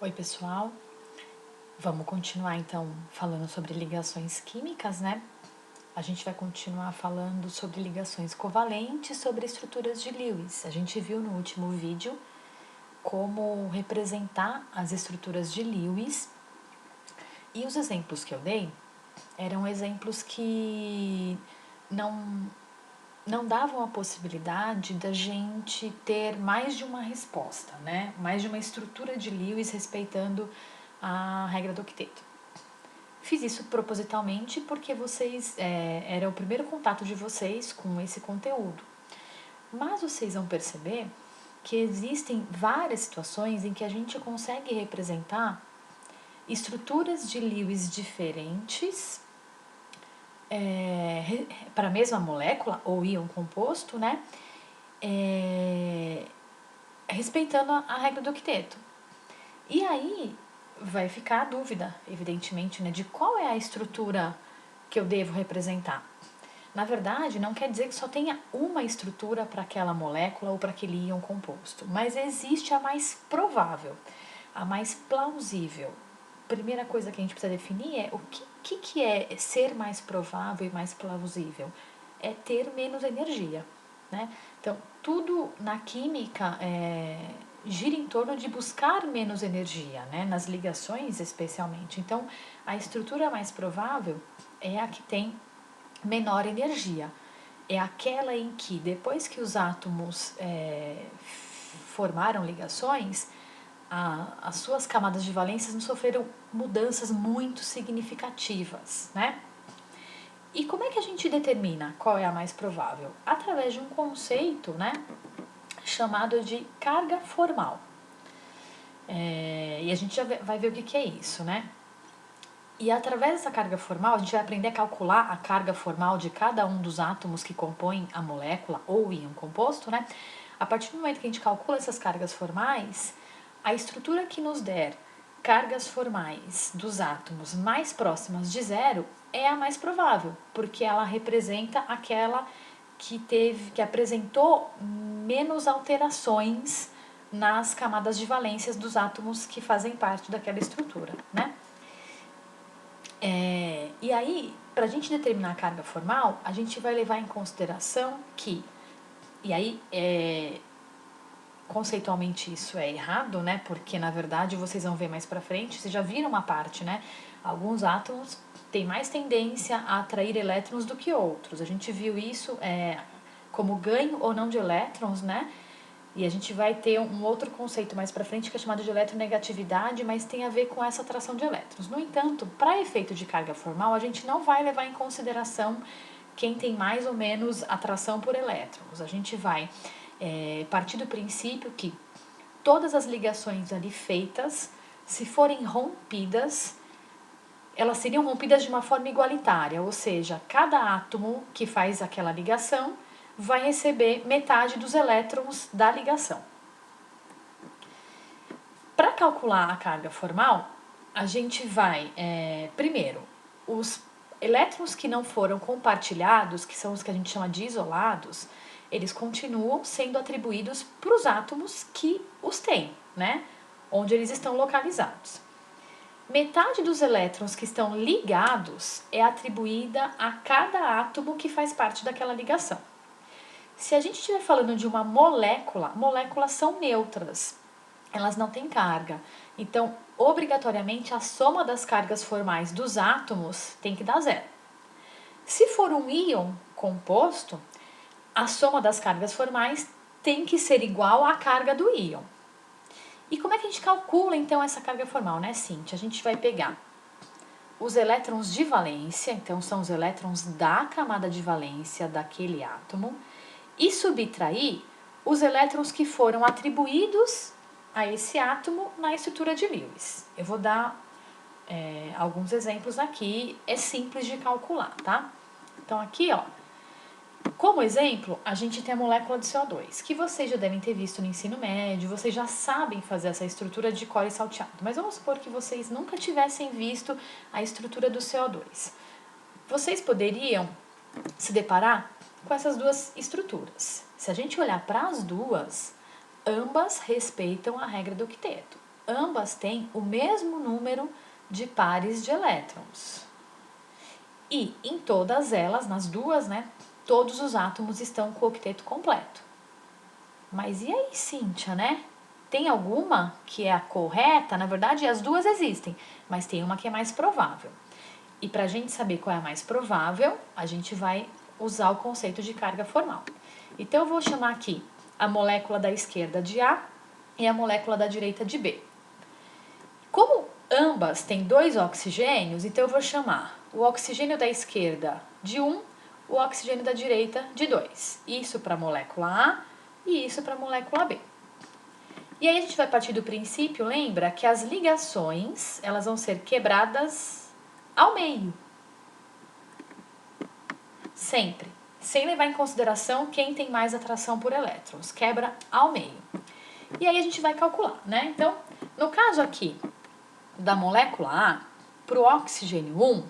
Oi, pessoal. Vamos continuar então falando sobre ligações químicas, né? A gente vai continuar falando sobre ligações covalentes, sobre estruturas de Lewis. A gente viu no último vídeo como representar as estruturas de Lewis e os exemplos que eu dei eram exemplos que não davam a possibilidade da gente ter mais de uma resposta, né? Mais de uma estrutura de Lewis respeitando a regra do octeto. Fiz isso propositalmente porque era o primeiro contato de vocês com esse conteúdo. Mas vocês vão perceber que existem várias situações em que a gente consegue representar estruturas de Lewis diferentes para a mesma molécula ou íon composto, né? Respeitando a regra do octeto. E aí vai ficar a dúvida, evidentemente, né, de qual é a estrutura que eu devo representar. Na verdade, não quer dizer que só tenha uma estrutura para aquela molécula ou para aquele íon composto, mas existe a mais provável, a mais plausível. Primeira coisa que a gente precisa definir é o que é ser mais provável e mais plausível? É ter menos energia, né? Então, tudo na química gira em torno de buscar menos energia, né? Nas ligações especialmente. Então, a estrutura mais provável é a que tem menor energia. É aquela em que, depois que os átomos formaram ligações, as suas camadas de valências não sofreram mudanças muito significativas, né? E como é que a gente determina qual é a mais provável? Através de um conceito, né, chamado de carga formal. E a gente já vai ver o que é isso, né? E através dessa carga formal, a gente vai aprender a calcular a carga formal de cada um dos átomos que compõem a molécula ou íon composto, né? A partir do momento que a gente calcula essas cargas formais, a estrutura que nos der cargas formais dos átomos mais próximas de zero é a mais provável, porque ela representa aquela que apresentou menos alterações nas camadas de valências dos átomos que fazem parte daquela estrutura, né? E aí, para a gente determinar a carga formal, a gente vai levar em consideração que, e aí conceitualmente isso é errado, né? Porque na verdade vocês vão ver mais para frente, vocês já viram uma parte, né? Alguns átomos têm mais tendência a atrair elétrons do que outros. A gente viu isso como ganho ou não de elétrons, né? E a gente vai ter um outro conceito mais para frente que é chamado de eletronegatividade, mas tem a ver com essa atração de elétrons. No entanto, para efeito de carga formal, a gente não vai levar em consideração quem tem mais ou menos atração por elétrons. A gente vai partir do princípio que todas as ligações ali feitas, se forem rompidas, elas seriam rompidas de uma forma igualitária, ou seja, cada átomo que faz aquela ligação vai receber metade dos elétrons da ligação. Para calcular a carga formal, a gente vai, primeiro, os elétrons que não foram compartilhados, que são os que a gente chama de isolados, eles continuam sendo atribuídos para os átomos que os têm, né? Onde eles estão localizados. Metade dos elétrons que estão ligados é atribuída a cada átomo que faz parte daquela ligação. Se a gente estiver falando de uma molécula, moléculas são neutras, elas não têm carga. Então, obrigatoriamente, a soma das cargas formais dos átomos tem que dar zero. Se for um íon composto, a soma das cargas formais tem que ser igual à carga do íon. E como é que a gente calcula, então, essa carga formal, né, Cíntia? A gente vai pegar os elétrons de valência, então são os elétrons da camada de valência daquele átomo, e subtrair os elétrons que foram atribuídos a esse átomo na estrutura de Lewis. Eu vou dar alguns exemplos aqui, é simples de calcular, tá? Então aqui, ó, como exemplo, a gente tem a molécula de CO2, que vocês já devem ter visto no ensino médio, vocês já sabem fazer essa estrutura de core salteado. Mas vamos supor que vocês nunca tivessem visto a estrutura do CO2. Vocês poderiam se deparar com essas duas estruturas. Se a gente olhar para as duas, ambas respeitam a regra do octeto. ambas têm o mesmo número de pares de elétrons. E em todas elas, nas duas, né, todos os átomos estão com o octeto completo. Mas e aí, Cíntia, né? Tem alguma que é a correta? Na verdade, as duas existem, mas tem uma que é mais provável. E para a gente saber qual é a mais provável, a gente vai usar o conceito de carga formal. Então, eu vou chamar aqui a molécula da esquerda de A e a molécula da direita de B. Como ambas têm 2 oxigênios, então eu vou chamar o oxigênio da esquerda de 1, o oxigênio da direita de 2. Isso para a molécula A e isso para a molécula B. E aí a gente vai partir do princípio, lembra, que as ligações elas vão ser quebradas ao meio. Sempre. Sem levar em consideração quem tem mais atração por elétrons. Quebra ao meio. E aí a gente vai calcular, né? Então, no caso aqui da molécula A, para o oxigênio 1,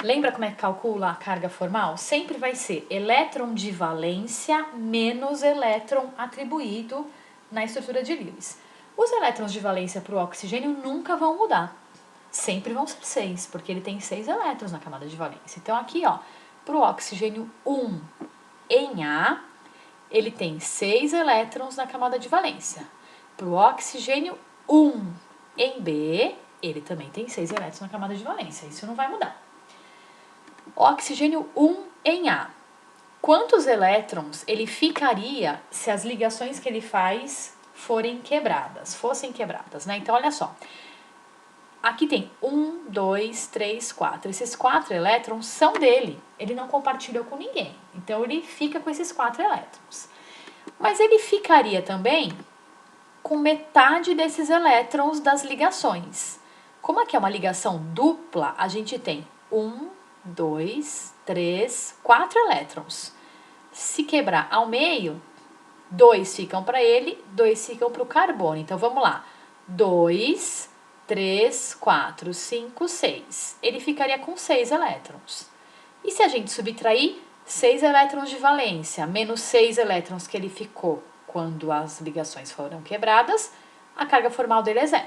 lembra como é que calcula a carga formal? Sempre vai ser elétron de valência menos elétron atribuído na estrutura de Lewis. Os elétrons de valência para o oxigênio nunca vão mudar. Sempre vão ser 6, porque ele tem 6 elétrons na camada de valência. Então aqui, ó, para o oxigênio 1 em A, ele tem 6 elétrons na camada de valência. Para o oxigênio 1 em B, ele também tem 6 elétrons na camada de valência. Isso não vai mudar. Oxigênio 1 em A. Quantos elétrons ele ficaria se as ligações que ele faz fossem quebradas, né? Então, olha só. Aqui tem 1, 2, 3, 4. Esses 4 elétrons são dele. Ele não compartilhou com ninguém. Então, ele fica com esses 4 elétrons. Mas ele ficaria também com metade desses elétrons das ligações. Como aqui é uma ligação dupla, a gente tem 1, 2, 3, 4 elétrons. Se quebrar ao meio, 2 ficam para ele, 2 ficam para o carbono. Então, vamos lá. 2, 3, 4, 5, 6. Ele ficaria com 6 elétrons. E se a gente subtrair 6 elétrons de valência, menos 6 elétrons que ele ficou quando as ligações foram quebradas, a carga formal dele é 0.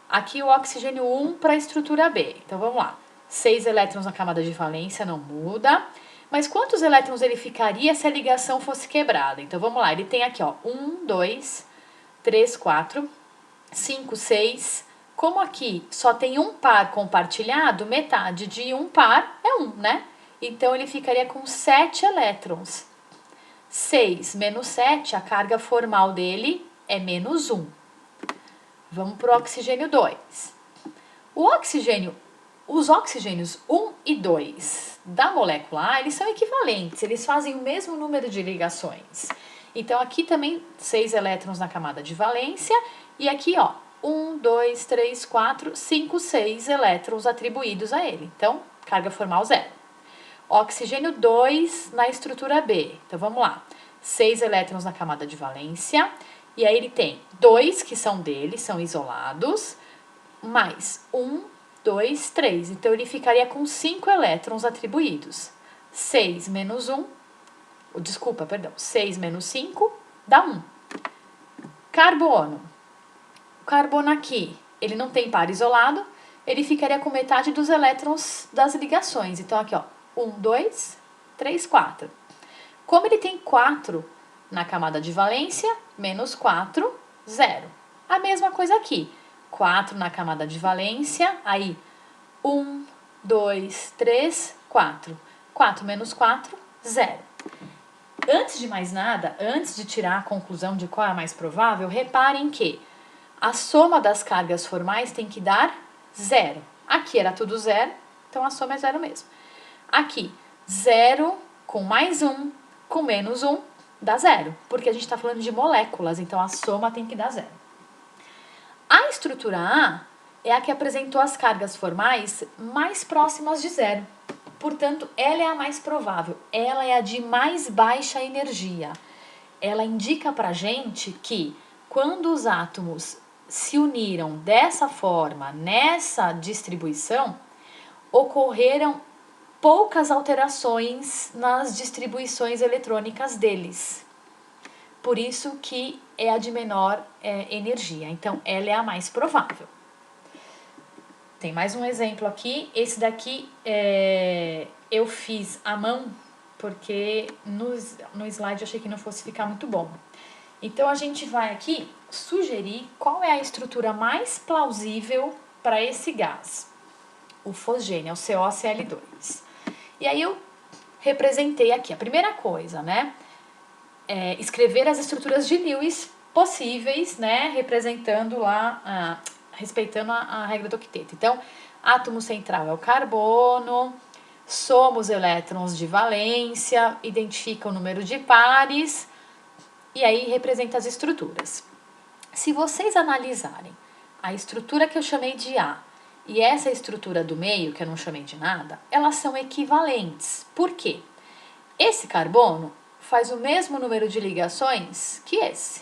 Aqui o oxigênio 1 para a estrutura B. Então, vamos lá. 6 elétrons na camada de valência, não muda. Mas quantos elétrons ele ficaria se a ligação fosse quebrada? Então, vamos lá. Ele tem aqui, ó, 1, 2, 3, 4, 5, 6. Como aqui só tem um par compartilhado, metade de um par é 1, né? Então, ele ficaria com 7 elétrons. 6 menos 7, a carga formal dele é menos 1. Vamos para o oxigênio 2. Os oxigênios 1 e 2 da molécula A, eles são equivalentes, eles fazem o mesmo número de ligações. Então, aqui também 6 elétrons na camada de valência, e aqui, ó, 1, 2, 3, 4, 5, 6 elétrons atribuídos a ele. Então, carga formal 0. Oxigênio 2 na estrutura B. Então, vamos lá. 6 elétrons na camada de valência. E aí, ele tem 2 que são dele, são isolados, mais 1, 2, 3. Então, ele ficaria com 5 elétrons atribuídos. 6 menos 1, 6 menos 5 dá 1. Carbono. O carbono aqui, ele não tem par isolado, ele ficaria com metade dos elétrons das ligações. Então, aqui, ó, 1, 2, 3, 4. Como ele tem 4 na camada de valência, menos 4, 0. A mesma coisa aqui. 4 na camada de valência, aí 1, 2, 3, 4. 4 menos 4, 0. Antes de mais nada, antes de tirar a conclusão de qual é a mais provável, reparem que a soma das cargas formais tem que dar 0. Aqui era tudo 0, então a soma é 0 mesmo. Aqui, 0 com mais 1 com menos 1 dá 0, porque a gente está falando de moléculas, então a soma tem que dar 0. A estrutura A é a que apresentou as cargas formais mais próximas de 0. Portanto, ela é a mais provável, ela é a de mais baixa energia. Ela indica pra gente que quando os átomos se uniram dessa forma, nessa distribuição, ocorreram poucas alterações nas distribuições eletrônicas deles. Por isso que é a de menor energia. Então, ela é a mais provável. Tem mais um exemplo aqui. Esse daqui eu fiz à mão, porque no slide eu achei que não fosse ficar muito bom. Então, a gente vai aqui sugerir qual é a estrutura mais plausível para esse gás, o fosgênio, o COCl2. E aí, eu representei aqui a primeira coisa, né? Escrever as estruturas de Lewis possíveis, né? Representando lá, respeitando a regra do octeto. Então, átomo central é o carbono, soma os elétrons de valência, identifica o número de pares, e aí representa as estruturas. Se vocês analisarem a estrutura que eu chamei de A e essa estrutura do meio, que eu não chamei de nada, elas são equivalentes. Por quê? Esse carbono faz o mesmo número de ligações que esse.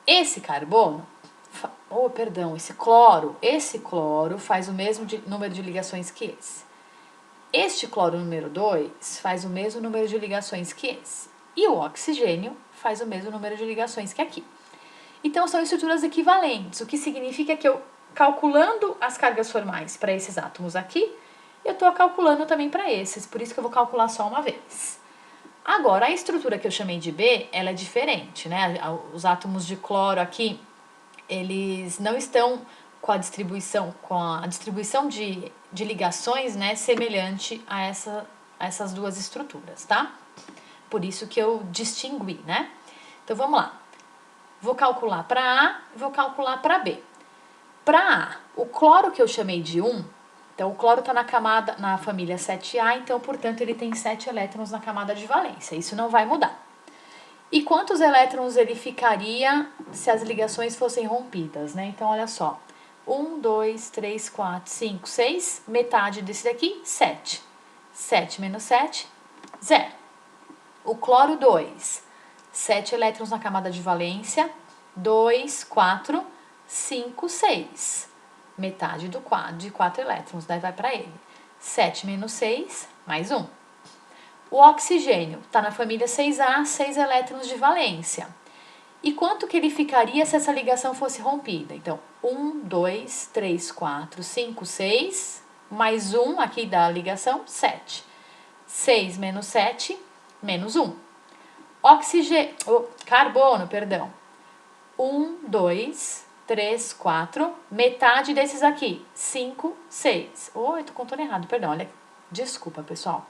Esse carbono, esse cloro faz o mesmo número de ligações que esse. Este cloro número 2 faz o mesmo número de ligações que esse. E o oxigênio faz o mesmo número de ligações que aqui. Então, são estruturas equivalentes, o que significa que eu, calculando as cargas formais para esses átomos aqui, eu estou calculando também para esses, por isso que eu vou calcular só uma vez. Agora, a estrutura que eu chamei de B, ela é diferente, né? Os átomos de cloro aqui, eles não estão com a distribuição de ligações, né, semelhante a essas duas estruturas, tá? Por isso que eu distingui, né? Então, vamos lá. Vou calcular para A, vou calcular para B. Para A, o cloro que eu chamei de 1, então o cloro está na família 7A, então, portanto, ele tem 7 elétrons na camada de valência. Isso não vai mudar. E quantos elétrons ele ficaria se as ligações fossem rompidas, né? Então, olha só. 1, 2, 3, 4, 5, 6. Metade desse daqui, 7. 7 menos 7, 0. O cloro 2, 7 elétrons na camada de valência, 2, 4, 5, 6. Metade de 4 elétrons, daí vai para ele. 7 menos 6, mais 1. O oxigênio está na família 6A, 6 elétrons de valência. E quanto que ele ficaria se essa ligação fosse rompida? Então, 1, 2, 3, 4, 5, 6, mais 1 aqui da ligação, 7. 6 menos 7, menos 1. Carbono, perdão. 1, 2, 3, 4. Metade desses aqui, 5, 6. Oi, tô contando errado, perdão. Olha, desculpa, pessoal.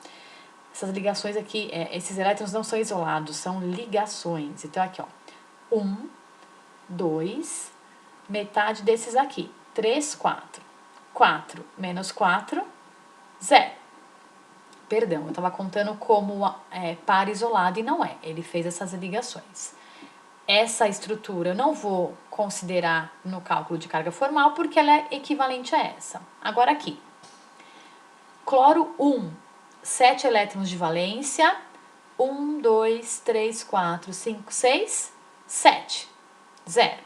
Essas ligações aqui, esses elétrons não são isolados, são ligações. Então, aqui, ó. 1, 2, metade desses aqui, 3, 4. 4 menos 4, 0. Perdão, eu estava contando como par isolado e não é. Ele fez essas ligações. Essa estrutura eu não vou considerar no cálculo de carga formal porque ela é equivalente a essa. Agora aqui. Cloro 1, 7 elétrons de valência. 1, 2, 3, 4, 5, 6, 7. 0.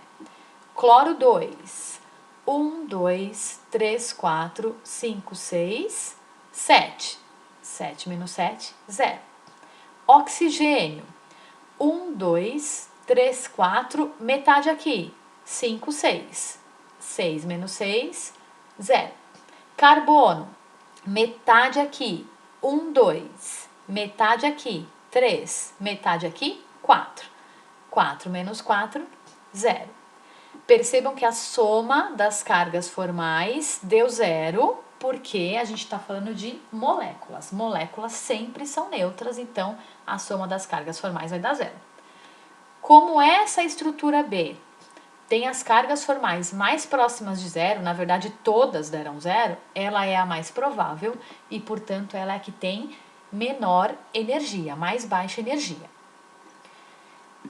Cloro 2, 1, 2, 3, 4, 5, 6, 7. 7 menos 7, 0. Oxigênio, 1, 2, 3, 4, metade aqui, 5, 6. 6 menos 6, 0. Carbono, metade aqui, 1, 2. Metade aqui, 3. Metade aqui, 4. 4 menos 4, 0. Percebam que a soma das cargas formais deu 0, porque a gente está falando de moléculas. Moléculas sempre são neutras, então a soma das cargas formais vai dar 0. Como essa estrutura B tem as cargas formais mais próximas de 0, na verdade todas deram 0, ela é a mais provável e, portanto, ela é a que tem menor energia, mais baixa energia.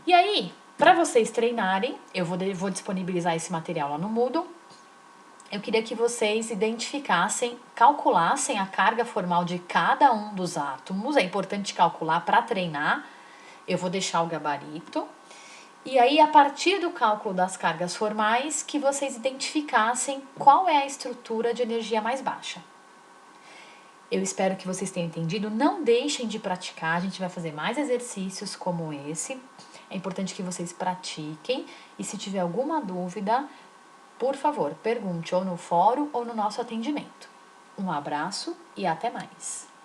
E aí, para vocês treinarem, eu vou disponibilizar esse material lá no Moodle. Eu queria que vocês identificassem, calculassem a carga formal de cada um dos átomos. É importante calcular para treinar. Eu vou deixar o gabarito. E aí, a partir do cálculo das cargas formais, que vocês identificassem qual é a estrutura de energia mais baixa. Eu espero que vocês tenham entendido. Não deixem de praticar. A gente vai fazer mais exercícios como esse. É importante que vocês pratiquem e se tiver alguma dúvida, por favor, pergunte ou no fórum ou no nosso atendimento. Um abraço e até mais!